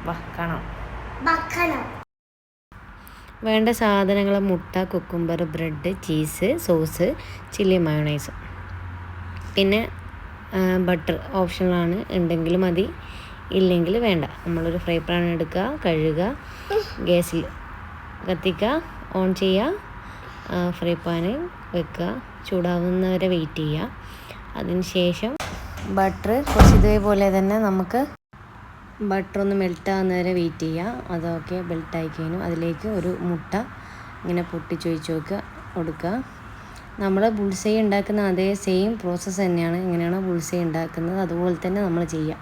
വെക്കണം. വേണ്ട സാധനങ്ങൾ: മുട്ട, cucumber, bread, cheese, sauce, chilli mayonnaise. പിന്നെ ബട്ടർ ഓപ്ഷണലാണ്, ഉണ്ടെങ്കിൽ മതി, ഇല്ലെങ്കിൽ വേണ്ട. നമ്മളൊരു ഫ്രൈ പാൻ എടുക്കുക, കഴുകുക, ഗ്യാസിൽ കത്തിക്കുക, ഓൺ ചെയ്യുക, ഫ്രൈ പാൻ വെക്കുക, ചൂടാവുന്നവരെ വെയിറ്റ് ചെയ്യുക. അതിന് ശേഷം ബട്ടർ കുറച്ച് ഇതേപോലെ തന്നെ നമുക്ക് ബട്ടർ ഒന്ന് മെൽട്ടാകുന്നവരെ വെയിറ്റ് ചെയ്യുക. അതൊക്കെ മെൽട്ടായി കഴിഞ്ഞു അതിലേക്ക് ഒരു മുട്ട ഇങ്ങനെ പൊട്ടിച്ചൊഴിച്ച് കൊടുക്കുക. നമ്മൾ ബുൾസൈ ഉണ്ടാക്കുന്ന അതേ സെയിം പ്രോസസ്സ് തന്നെയാണ്. ഇങ്ങനെയാണ് ബുൾസൈ ഉണ്ടാക്കുന്നത്, അതുപോലെ തന്നെ നമ്മൾ ചെയ്യുക.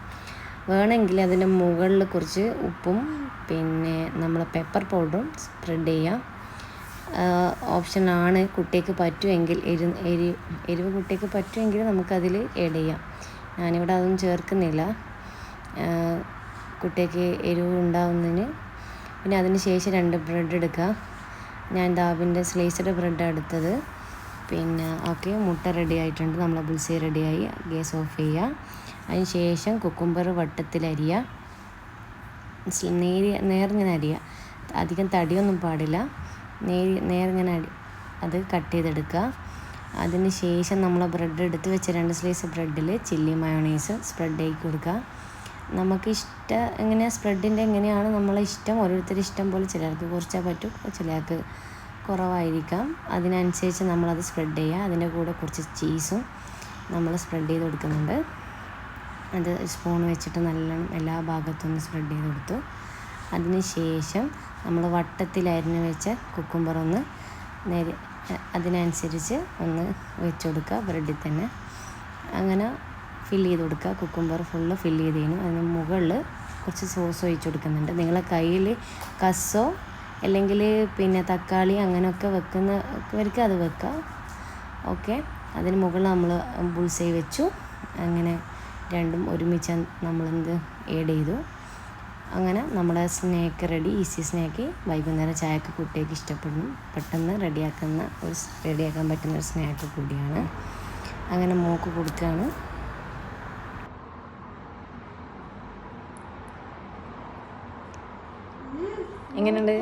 വേണമെങ്കിൽ അതിൻ്റെ മുകളിൽ കുറച്ച് ഉപ്പും പിന്നെ നമ്മൾ പെപ്പർ പൗഡറും സ്പ്രെഡ് ചെയ്യുക. ഓപ്ഷനാണ്. കുട്ടിക്ക് പറ്റുമെങ്കിൽ എരിവ് കുട്ടിക്ക് പറ്റുമെങ്കിൽ നമുക്കതിൽ ആഡ് ചെയ്യാം. ഞാനിവിടെ അതൊന്നും ചേർക്കുന്നില്ല, കുട്ടിക്ക് എരിവ് ഉണ്ടാവുന്നതിന്. പിന്നെ അതിന് ശേഷം 2 ബ്രെഡ് എടുക്കുക. ഞാൻ ദാബിൻ്റെ സ്ലൈസ്ഡ് ബ്രെഡ് എടുത്തത്. പിന്നെ ഓക്കെ, മുട്ട റെഡി ആയിട്ടുണ്ട്, നമ്മളെ ബുൾസൈ റെഡിയായി. ഗ്യാസ് ഓഫ് ചെയ്യുക. അതിന് ശേഷം കുക്കുംബർ വട്ടത്തിൽ അരിയുക, നേരിങ്ങനെ അരിയുക. അധികം തടിയൊന്നും പാടില്ല, നേരിങ്ങനെ അത് കട്ട് ചെയ്തെടുക്കുക. അതിന് ശേഷം നമ്മൾ ബ്രെഡ് എടുത്ത് വെച്ച 2 സ്ലൈസ് ബ്രെഡിൽ ചില്ലി മയോണൈസ് സ്പ്രെഡ് ആക്കി കൊടുക്കുക. നമുക്ക് സ്പ്രെഡിൻ്റെ എങ്ങനെയാണ് നമ്മളെ ഇഷ്ടം, ഓരോരുത്തരുടെ ഇഷ്ടം പോലെ. ചിലർക്ക് കുറച്ചാൽ പറ്റും, ചിലർക്ക് കുറവായിരിക്കാം. അതിനനുസരിച്ച് നമ്മളത് സ്പ്രെഡ് ചെയ്യുക. അതിൻ്റെ കൂടെ കുറച്ച് ചീസും നമ്മൾ സ്പ്രെഡ് ചെയ്ത് കൊടുക്കുന്നുണ്ട്. അത് സ്പൂൺ വെച്ചിട്ട് നല്ലോണം എല്ലാ ഭാഗത്തും ഒന്ന് സ്പ്രെഡ് ചെയ്ത് കൊടുത്തു. അതിന് ശേഷം നമ്മൾ വട്ടത്തിൽ അരിഞ്ഞ് വെച്ച കുക്കുംബർ ഒന്ന് അതിനനുസരിച്ച് ഒന്ന് വെച്ച് കൊടുക്കുക ബ്രെഡിൽ തന്നെ. അങ്ങനെ ഫില്ല് ചെയ്ത് കൊടുക്കുക. കുക്കുംബർ ഫുള്ള് ഫില്ല് ചെയ്ത് കഴിഞ്ഞു. അതിന് മുകളിൽ കുറച്ച് സോസ് ഒഴിച്ച് കൊടുക്കുന്നുണ്ട്. നിങ്ങളെ കയ്യിൽ കസ്സോ അല്ലെങ്കിൽ പിന്നെ തക്കാളി അങ്ങനെയൊക്കെ വെക്കുന്നവർക്ക് അത് വെക്കുക. ഓക്കെ, അതിന് മുകളിൽ നമ്മൾ ബുൾസൈ വെച്ചു. അങ്ങനെ രണ്ടും ഒരുമിച്ച് നമ്മളെന്ത് ആഡ് ചെയ്തു. അങ്ങനെ നമ്മുടെ സ്നാക്ക് റെഡി. Easy snack. വൈകുന്നേരം ചായക്ക് കുട്ടികൾക്ക് ഇഷ്ടപ്പെടുന്നു, പെട്ടെന്ന് റെഡിയാക്കാൻ പറ്റുന്ന ഒരു സ്നാക്ക് കൂടിയാണ്. അങ്ങനെ മോക്ക് കൊടുക്കുകയാണ്. എങ്ങനെയുണ്ട്?